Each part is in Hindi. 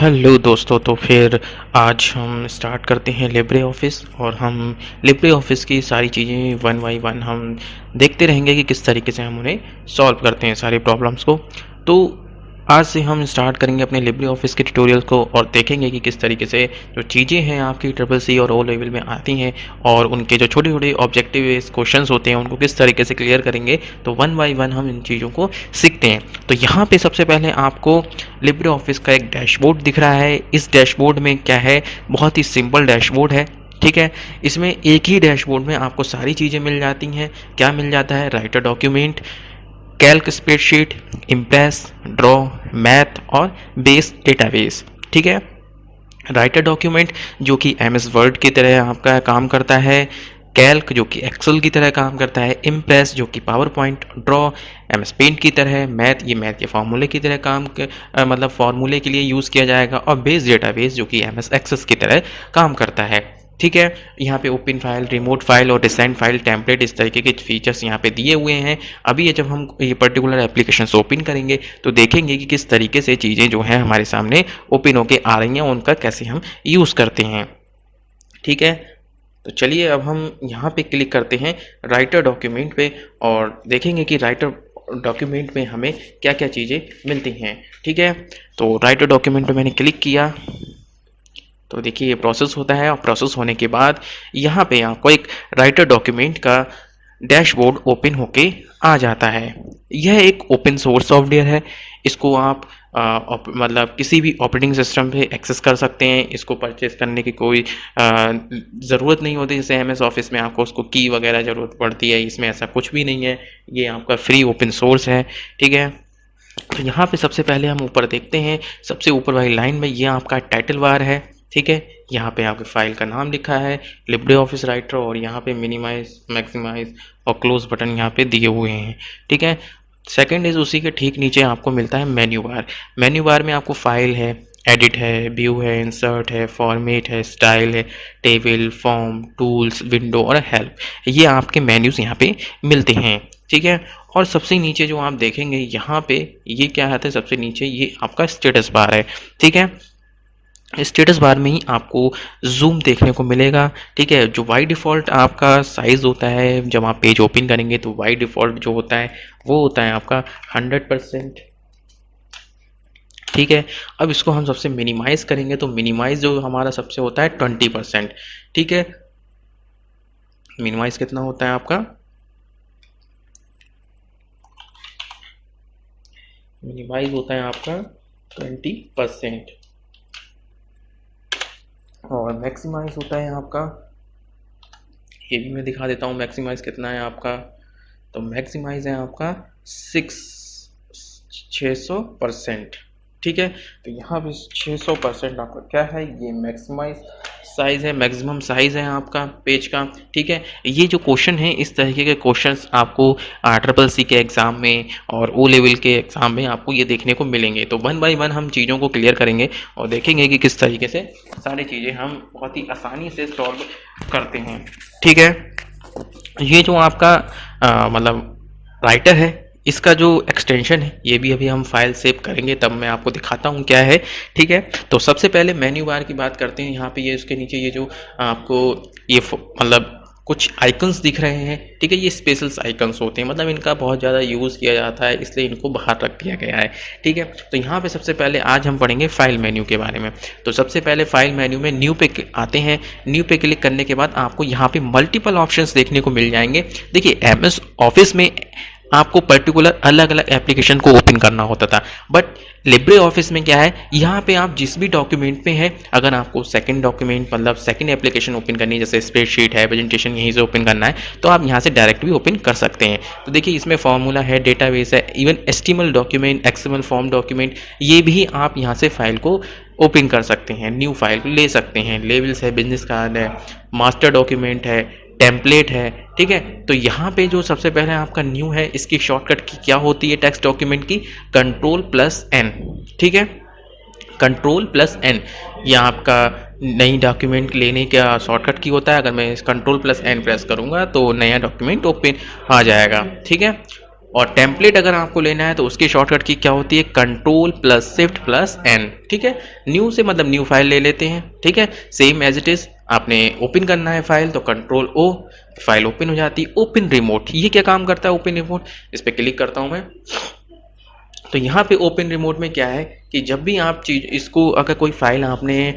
हेलो दोस्तों, तो फिर आज हम स्टार्ट करते हैं लिब्रे ऑफिस और हम लिब्रे ऑफिस की सारी चीज़ें वन बाई वन हम देखते रहेंगे कि किस तरीके से हम उन्हें सॉल्व करते हैं सारे प्रॉब्लम्स को। तो आज से हम स्टार्ट करेंगे अपने लिब्रे ऑफिस के ट्यूटोरियल्स को और देखेंगे कि किस तरीके से जो चीज़ें हैं आपकी ट्रिपल सी और ओ लेवल में आती हैं और उनके जो छोटे छोटे ऑब्जेक्टिव क्वेश्चंस होते हैं उनको किस तरीके से क्लियर करेंगे। तो वन बाई वन हम इन चीज़ों को सीखते हैं। तो यहाँ पे सबसे पहले आपको लिब्रे ऑफिस का एक डैशबोर्ड दिख रहा है। इस डैशबोर्ड में क्या है, बहुत ही सिंपल डैशबोर्ड है। ठीक है, इसमें एक ही डैशबोर्ड में आपको सारी चीज़ें मिल जाती हैं। क्या मिल जाता है? Writer document, Calc spreadsheet, impress, draw, math और बेस डेटाबेस। ठीक है, राइटर डॉक्यूमेंट जो कि एमएस वर्ड की तरह आपका काम करता है, कैल्क जो कि एक्सेल की तरह काम करता है, इम्प्रेस जो कि power point, draw MS paint की तरह, मैथ के फार्मूले की तरह मतलब फार्मूले के लिए यूज़ किया जाएगा, और बेस डेटाबेस जो कि एमएस एक्सेस की तरह काम करता है। ठीक है, यहाँ पे ओपन फाइल, रिमोट फाइल और डिसेंट फाइल, टेम्पलेट, इस तरीके के फीचर्स यहाँ पे दिए हुए हैं। अभी ये जब हम ये पर्टिकुलर एप्लीकेशन ओपन करेंगे तो देखेंगे कि किस तरीके से चीज़ें जो हैं हमारे सामने ओपन होके आ रही हैं, उनका कैसे हम यूज़ करते हैं। ठीक है, तो चलिए अब हम यहाँ पे क्लिक करते हैं राइटर डॉक्यूमेंट पे और देखेंगे कि राइटर डॉक्यूमेंट में हमें क्या क्या चीज़ें मिलती हैं। ठीक है, तो राइटर डॉक्यूमेंट पे मैंने क्लिक किया तो देखिए ये प्रोसेस होता है और प्रोसेस होने के बाद यहाँ पे आपको एक राइटर डॉक्यूमेंट का डैशबोर्ड ओपन होके आ जाता है। यह एक ओपन सोर्स सॉफ्टवेयर है। इसको आप मतलब किसी भी ऑपरेटिंग सिस्टम पे एक्सेस कर सकते हैं। इसको परचेज करने की कोई ज़रूरत नहीं होती, जैसे एमएस ऑफिस में आपको उसको की वगैरह ज़रूरत पड़ती है। इसमें ऐसा कुछ भी नहीं है, ये आपका फ्री ओपन सोर्स है। ठीक है, तो यहाँ पे सबसे पहले हम ऊपर देखते हैं, सबसे ऊपर वाली लाइन में ये आपका टाइटल बार है। ठीक है, यहाँ पे आपके फाइल का नाम लिखा है लिब्रे ऑफिस राइटर और यहाँ पे मिनिमाइज, मैक्सिमाइज और क्लोज बटन यहाँ पे दिए हुए हैं। ठीक है, सेकंड इज उसी के ठीक नीचे आपको मिलता है मेन्यू बार। मेन्यू बार में आपको फाइल है, एडिट है, व्यू है, इंसर्ट है, फॉर्मेट है, स्टाइल है, टेबल, फॉर्म, टूल्स, विंडो और हेल्प, ये आपके मेन्यूज यहाँ पे मिलते हैं। ठीक है, और सबसे नीचे जो आप देखेंगे यहाँ पे ये क्या आता है, सबसे नीचे ये आपका स्टेटस बार है। ठीक है, स्टेटस बार में ही आपको जूम देखने को मिलेगा। ठीक है, जो बाई डिफ़ॉल्ट आपका साइज़ होता है जब आप पेज ओपन करेंगे तो बाई डिफ़ॉल्ट जो होता है वो होता है आपका 100%। ठीक है, अब इसको हम सबसे मिनिमाइज़ करेंगे तो मिनिमाइज़ जो हमारा सबसे होता है 20%। ठीक है, मिनिमाइज़ कितना होता है आपका, मिनिमाइज़ होता है आपका 20% और मैक्सिमाइज़ होता है आपका, ये भी मैं दिखा देता हूँ मैक्सिमाइज़ कितना है आपका। तो मैक्सिमाइज़ है आपका 600%। ठीक है, तो यहाँ पे 600% आपका क्या है, ये मैक्सिमाइज साइज़ है, मैक्सिमम साइज़ है आपका पेज का। ठीक है, ये जो क्वेश्चन है इस तरीके के क्वेश्चंस आपको ट्रिपल सी के एग्ज़ाम में और ओ लेवल के एग्ज़ाम में आपको ये देखने को मिलेंगे। तो वन बाय वन हम चीज़ों को क्लियर करेंगे और देखेंगे कि किस तरीके से सारी चीज़ें हम बहुत ही आसानी से सॉल्व करते हैं। ठीक है, ये जो आपका मतलब राइटर है, इसका जो एक्सटेंशन है ये भी अभी हम फाइल सेव करेंगे तब मैं आपको दिखाता हूँ क्या है। ठीक है, तो सबसे पहले मेन्यू बार की बात करते हैं। यहाँ पे ये उसके नीचे ये जो आपको ये मतलब कुछ आइकन्स दिख रहे हैं। ठीक है, ये स्पेशल आइकन्स होते हैं, मतलब इनका बहुत ज़्यादा यूज़ किया जाता है इसलिए इनको बाहर रख दिया गया है। ठीक है, तो यहाँ पे सबसे पहले आज हम पढ़ेंगे फाइल मेन्यू के बारे में। तो सबसे पहले फाइल मेन्यू में न्यू पे आते हैं। न्यू पे क्लिक करने के बाद आपको यहाँ पे मल्टीपल ऑप्शंस देखने को मिल जाएंगे। देखिए एमएस ऑफिस में आपको पर्टिकुलर अलग अलग एप्लीकेशन को ओपन करना होता था, बट लिब्रे ऑफिस में क्या है, यहाँ पे आप जिस भी डॉक्यूमेंट में है, अगर आपको सेकंड डॉक्यूमेंट मतलब सेकंड एप्लीकेशन ओपन करनी है, जैसे स्प्रेडशीट है, प्रेजेंटेशन यहीं से ओपन करना है, तो आप यहाँ से डायरेक्ट भी ओपन कर सकते हैं। तो देखिए इसमें फॉर्मूला है, डेटाबेस है, even HTML document, XML form document, ये भी आप यहाँ से फाइल को ओपन कर सकते हैं, न्यू फाइल ले सकते हैं। लेवल्स है, बिजनेस कार्ड है, मास्टर डॉक्यूमेंट है, टेम्पलेट है। ठीक है, तो यहाँ पे जो सबसे पहले आपका न्यू है, इसकी शॉर्टकट की क्या होती है टेक्स्ट डॉक्यूमेंट की, Ctrl+N। ठीक है, Ctrl+N ये आपका नई डॉक्यूमेंट लेने का शॉर्टकट की होता है। अगर मैं इस Ctrl+N प्रेस करूँगा तो नया डॉक्यूमेंट ओपन आ जाएगा। ठीक है, और टेम्पलेट अगर आपको लेना है तो उसकी शॉर्टकट की क्या होती है, control plus shift plus N, ठीक है। न्यू से मतलब न्यू फाइल ले लेते हैं, ठीक है, सेम एज इट इज। आपने ओपन करना है फाइल तो कंट्रोल ओ, फाइल ओपन हो जाती है। ओपन रिमोट, ये क्या काम करता है ओपन रिमोट, इस पर क्लिक करता हूं मैं। तो यहाँ पे ओपन रिमोट में क्या है कि जब भी आप चीज इसको, अगर कोई फाइल आपने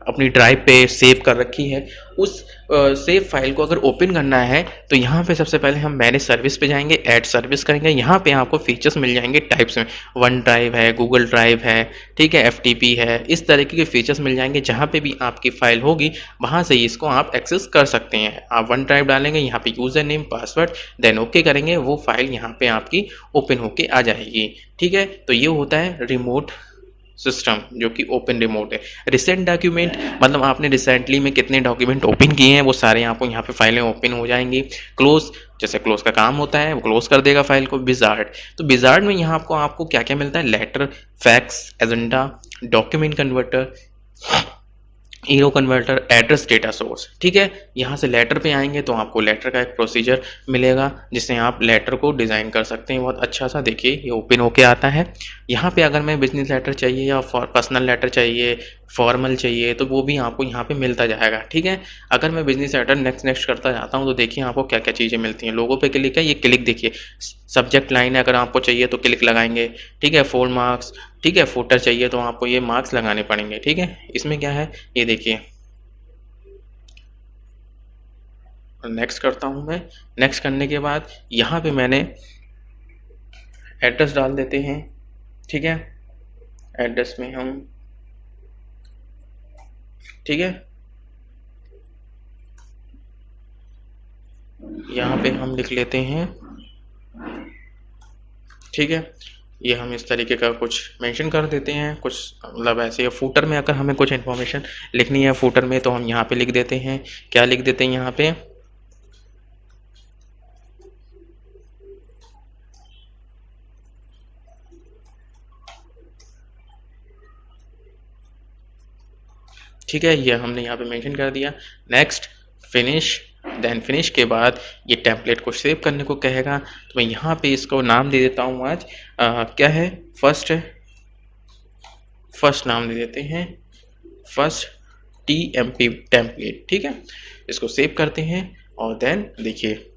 अपनी ड्राइव पे सेव कर रखी है, उस सेव फाइल को अगर ओपन करना है तो यहाँ पे सबसे पहले हम मैनेज सर्विस पे जाएंगे, ऐड सर्विस करेंगे। यहाँ पे आपको फीचर्स मिल जाएंगे टाइप्स में, वन ड्राइव है, गूगल ड्राइव है, ठीक है, एफटीपी है, इस तरीके के फीचर्स मिल जाएंगे। जहाँ पे भी आपकी फाइल होगी वहाँ से ही इसको आप एक्सेस कर सकते हैं। आप वन ड्राइव डालेंगे, यहाँ पे user name password, then okay करेंगे, वो फाइल यहाँ पे आपकी ओपन होके आ जाएगी, ठीक है। तो ये होता है रिमोट सिस्टम जो कि ओपन रिमोट है। रिसेंट डॉक्यूमेंट मतलब आपने रिसेंटली में कितने डॉक्यूमेंट ओपन किए हैं वो सारे आपको यहाँ पे फाइलें ओपन हो जाएंगी। क्लोज, जैसे क्लोज का काम होता है वो क्लोज कर देगा फाइल को। विजार्ड, तो विजार्ड में यहाँ आपको क्या क्या मिलता है, letter, fax, agenda, document converter, euro converter, address data source, ठीक है। यहाँ से लेटर पे आएंगे तो आपको लेटर का एक प्रोसीजर मिलेगा जिससे आप लेटर को डिज़ाइन कर सकते हैं बहुत अच्छा सा। देखिए ये ओपन होके आता है। यहाँ पे अगर मैं बिजनेस लेटर चाहिए या पर्सनल लेटर चाहिए, फॉर्मल चाहिए, तो वो भी आपको यहाँ पे मिलता जाएगा, ठीक है। अगर मैं बिजनेस लेटर नेक्स्ट नेक्स्ट करता जाता हूँ तो देखिए आपको क्या क्या चीज़ें मिलती हैं। लोगों पे क्लिक है, ये क्लिक देखिए, सब्जेक्ट लाइन है, अगर आपको चाहिए तो क्लिक लगाएंगे, ठीक है। फुल मार्क्स, ठीक है। फुटर चाहिए तो आपको ये मार्क्स लगाने पड़ेंगे, ठीक है। इसमें क्या है ये देखिए, नेक्स्ट करता हूं मैं। नेक्स्ट करने के बाद यहाँ पे मैंने एड्रेस डाल देते हैं, ठीक है। एड्रेस में हम, ठीक है, यहाँ पे हम लिख लेते हैं, ठीक है। ये हम इस तरीके का कुछ मेंशन कर देते हैं, कुछ मतलब ऐसे। फूटर में अगर हमें कुछ इन्फॉर्मेशन लिखनी है फूटर में तो हम यहाँ पे लिख देते हैं, क्या लिख देते हैं यहाँ पे, ठीक है। ये हमने यहाँ पे मेंशन कर दिया। नेक्स्ट, फिनिश, देन फिनिश के बाद ये टेम्पलेट को सेव करने को कहेगा, तो मैं यहाँ पे इसको नाम दे देता हूँ आज क्या है, फर्स्ट नाम दे देते हैं, फर्स्ट टीएमपी टेम्पलेट, ठीक है। इसको सेव करते हैं और देन देखिए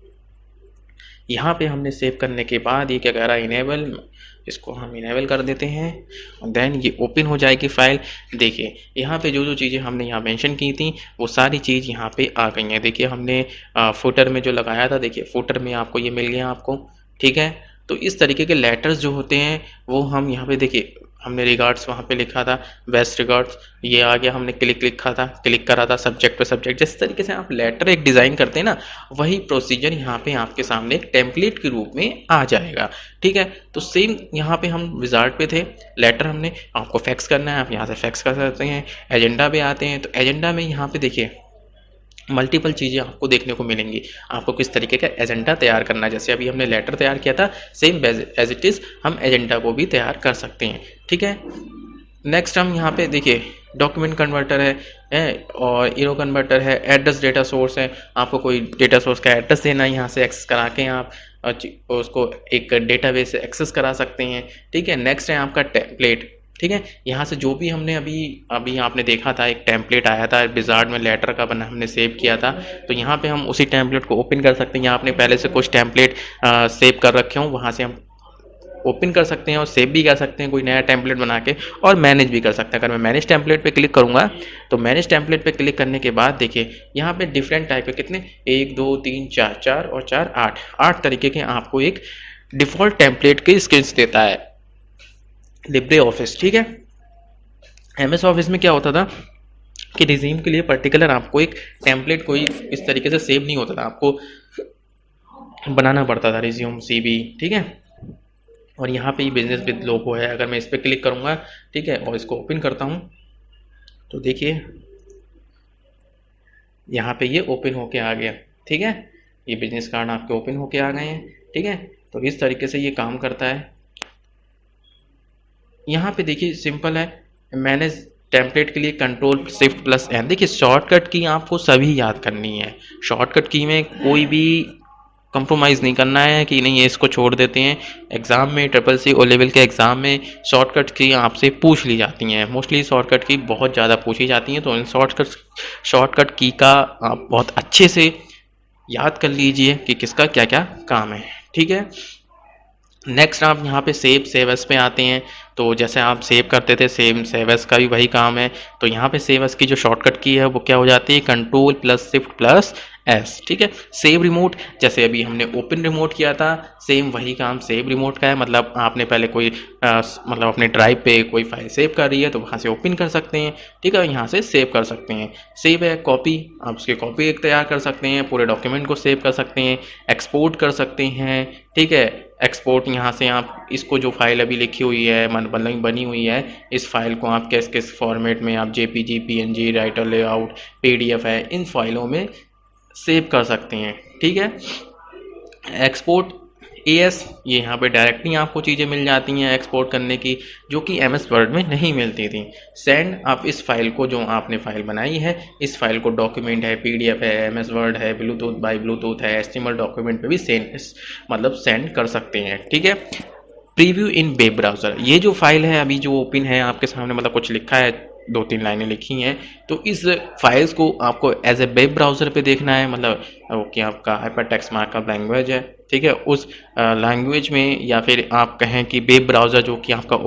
यहाँ पे हमने सेव करने के बाद ये क्या कह रहा है, इनेबल, इसको हम इनेबल कर देते हैं और देन ये ओपन हो जाएगी फाइल। देखिए यहाँ पे जो जो चीज़ें हमने यहाँ मेंशन की थी वो सारी चीज़ यहाँ पे आ गई हैं। देखिए हमने फुटर में जो लगाया था, देखिए फुटर में आपको ये मिल गया आपको, ठीक है। तो इस तरीके के लेटर्स जो होते हैं वो हम यहाँ पे देखिए, हमने रिगार्ड्स वहाँ पे लिखा था, बेस्ट रिगार्ड्स, ये आ गया, हमने क्लिक लिखा था, क्लिक करा था सब्जेक्ट पे सब्जेक्ट। जिस तरीके से आप लेटर एक डिज़ाइन करते हैं ना, वही प्रोसीजर यहाँ पे आपके सामने एक टेम्पलेट के रूप में आ जाएगा, ठीक है। तो सेम यहाँ पे हम विजार्ड पे थे, लेटर हमने, आपको फैक्स करना है, आप यहाँ से फैक्स कर सकते हैं। एजेंडा पे आते हैं तो एजेंडा में यहाँ पे देखिए मल्टीपल चीज़ें आपको देखने को मिलेंगी, आपको किस तरीके का एजेंडा तैयार करना है। जैसे अभी हमने लेटर तैयार किया था, सेम एज इट इज़ हम एजेंडा को भी तैयार कर सकते हैं, ठीक है। नेक्स्ट हम यहाँ पे देखिए डॉक्यूमेंट कन्वर्टर है और ईरो कन्वर्टर है, एड्रेस डेटा सोर्स है, आपको कोई डेटा सोर्स का एड्रेस देना है, यहाँ से एक्सेस करा के आप उसको एक डेटाबेस से एक्सेस करा सकते हैं, ठीक है। नेक्स्ट है आपका टेम्पलेट, ठीक है। यहाँ से जो भी हमने अभी आपने देखा था, एक टेम्पलेट आया था विजार्ड में, लेटर का बना हमने सेव किया था, तो यहाँ पे हम उसी टेम्पलेट को ओपन कर सकते हैं। यहाँ आपने पहले से कुछ टेम्पलेट सेव कर रखे हों, वहाँ से हम ओपन कर सकते हैं और सेव भी कर सकते हैं कोई नया टेम्पलेट बना के, और मैनेज भी कर सकते हैं। अगर मैं मैनेज टेम्पलेट पे क्लिक करूंगा तो मैनेज टेम्पलेट पे क्लिक करने के बाद देखिए यहाँ पे डिफरेंट टाइप के कितने, 1 2 3 4, 4 और 4 8 तरीके के आपको एक डिफॉल्ट टेम्पलेट के स्किल्स देता है लिब्रे ऑफिस, ठीक है। एमएस ऑफिस में क्या होता था कि रिज्यूम के लिए पर्टिकुलर आपको एक टेम्पलेट कोई इस तरीके से सेव नहीं होता था, आपको बनाना पड़ता था रिज्यूम, सीवी, ठीक है। और यहाँ पे ये बिजनेस विद लोगो है, अगर मैं इस पर क्लिक करूँगा, ठीक है, और इसको ओपन करता हूँ तो देखिए यहाँ पे ये ओपन होके आ गया, ठीक है। ये बिजनेस कार्ड आपके ओपन होके आ गए हैं, ठीक है। तो इस तरीके से ये काम करता है। यहाँ पे देखिए सिंपल है, मैनेज टेम्पलेट के लिए कंट्रोल शिफ्ट प्लस एन। देखिए शॉर्टकट की आपको सभी याद करनी है, शॉर्टकट की में कोई भी कंप्रोमाइज़ नहीं करना है कि नहीं ये इसको छोड़ देते हैं। एग्ज़ाम में ट्रिपल सी ओ लेवल के एग्ज़ाम में शॉर्टकट की आपसे पूछ ली जाती हैं, मोस्टली शॉर्टकट की बहुत ज़्यादा पूछी जाती हैं, तो इन शॉर्टकट की का आप बहुत अच्छे से याद कर लीजिए कि किसका क्या क्या काम है। ठीक है, नेक्स्ट आप यहाँ पे सेव एज़ पे आते हैं। तो जैसे आप सेव करते थे सेम सेव एज़ का भी वही काम है। तो यहाँ पे सेव एज़ की जो शॉर्टकट की है वो क्या हो जाती है, control plus shift plus S. ठीक है, सेव रिमोट जैसे अभी हमने ओपन रिमोट किया था, सेम वही काम सेव रिमोट का है। मतलब आपने पहले कोई मतलब अपने ड्राइव पे कोई फाइल सेव कर रही है तो वहाँ से ओपन कर सकते हैं। ठीक है, यहाँ से सेव कर सकते हैं। सेव है कॉपी, आप उसकी कॉपी एक तैयार कर सकते हैं, पूरे डॉक्यूमेंट को सेव कर सकते हैं, एक्सपोर्ट कर सकते हैं। ठीक है, एक्सपोर्ट यहाँ से आप इसको जो फाइल अभी लिखी हुई है मतलब बनी हुई है, इस फाइल को आप किस किस फॉर्मेट में आप JPG, PNG, writer layout, PDF है, इन फाइलों में सेव कर सकते हैं। ठीक है, एक्सपोर्ट एएस, ये यहाँ पे डायरेक्टली आपको चीज़ें मिल जाती हैं एक्सपोर्ट करने की, जो कि एमएस वर्ड में नहीं मिलती थी। सेंड, आप इस फाइल को जो आपने फाइल बनाई है, इस फाइल को डॉक्यूमेंट है, पीडीएफ है, एमएस वर्ड है, ब्लूटूथ बाय ब्लूटूथ है, एचटीएमएल डॉक्यूमेंट पे भी मतलब सेंड कर सकते हैं। ठीक है, प्रीव्यू इन वेब ब्राउज़र, ये जो फाइल है अभी जो ओपन है आपके सामने, मतलब कुछ लिखा है, 2-3 लाइनें लिखी हैं, तो इस फाइल्स को आपको एज ए वेब ब्राउज़र पे देखना है। मतलब वो कि आपका हाइपर टेक्स्ट मार्कअप लैंग्वेज है। ठीक है, उस लैंग्वेज में, या फिर आप कहें कि वेब ब्राउज़र जो कि आपका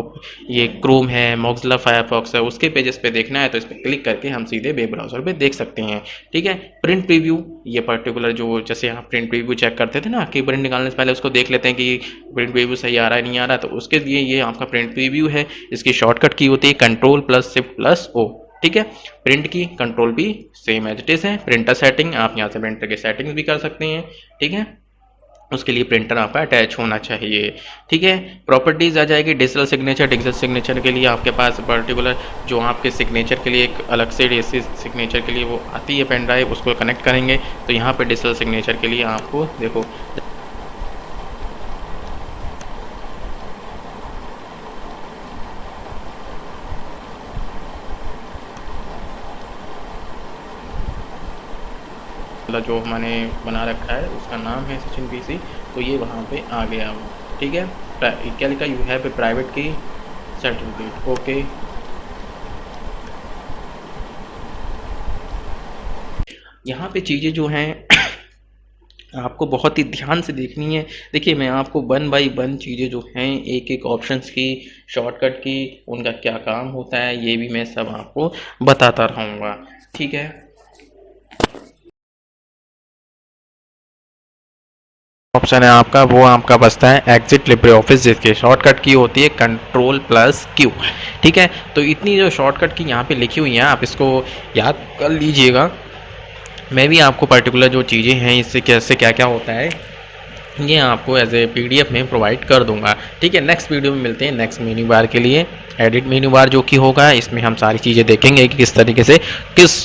ये क्रोम है, मोज़िला फायरफॉक्स है, उसके पेजेस पे देखना है तो इस पर क्लिक करके हम सीधे वेब ब्राउज़र पे देख सकते हैं। ठीक है, प्रिंट प्रीव्यू, ये पर्टिकुलर जो जैसे आप प्रिंट प्रीव्यू चेक करते थे ना कि प्रिंट निकालने से पहले उसको देख लेते हैं कि प्रिंट प्रीव्यू सही आ रहा है नहीं आ रहा, तो उसके लिए ये आपका प्रिंट प्रीव्यू है। इसकी शॉर्टकट की होती है control plus shift plus O. ठीक है, प्रिंट की कंट्रोल भी सेम एज इट इज़ है। प्रिंटर सेटिंग, आप यहाँ से प्रिंटर की सेटिंग्स भी कर सकते हैं। ठीक है, उसके लिए प्रिंटर आपका अटैच होना चाहिए। ठीक है, प्रॉपर्टीज़ आ जाएगी डिजिटल सिग्नेचर के लिए आपके पास पर्टिकुलर जो आपके सिग्नेचर के लिए एक अलग से सिग्नेचर के लिए वो आती है पेन ड्राइव, उसको कनेक्ट करेंगे तो यहाँ पे डिजिटल सिग्नेचर के लिए आपको देखो जो मैंने बना रखा है उसका नाम है सचिन पीसी, तो ये वहाँ पे आ गया वो। ठीक है, क्या लिखा, यू हैव ए प्राइवेट की सर्टिफिकेट। ओके, यहाँ पे चीज़ें जो हैं आपको बहुत ही ध्यान से देखनी है। देखिए, मैं आपको 1 बाय 1 चीज़ें जो हैं, एक एक ऑप्शंस की, शॉर्टकट की, उनका क्या काम होता है, ये भी मैं सब आपको बताता रहूँगा। ठीक है, ऑप्शन है आपका, वो आपका बचता है एग्जिट लिब्रे ऑफिस, जिसकी शॉर्टकट की होती है कंट्रोल प्लस क्यू। ठीक है, तो इतनी जो शॉर्टकट की यहाँ पे लिखी हुई हैं आप इसको याद कर लीजिएगा। मैं भी आपको पर्टिकुलर जो चीज़ें हैं इससे कैसे क्या क्या होता है ये आपको एज ए पीडीएफ में प्रोवाइड कर दूंगा। ठीक है, नेक्स्ट वीडियो में मिलते हैं नेक्स्ट मेन्यू बार के लिए। एडिट मेन्यू बार जो कि होगा, इसमें हम सारी चीज़ें देखेंगे कि किस तरीके से किस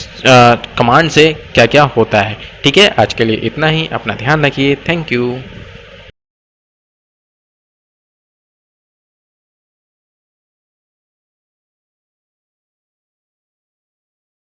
कमांड से क्या क्या होता है। ठीक है, आज के लिए इतना ही, अपना ध्यान रखिए, थैंक यू।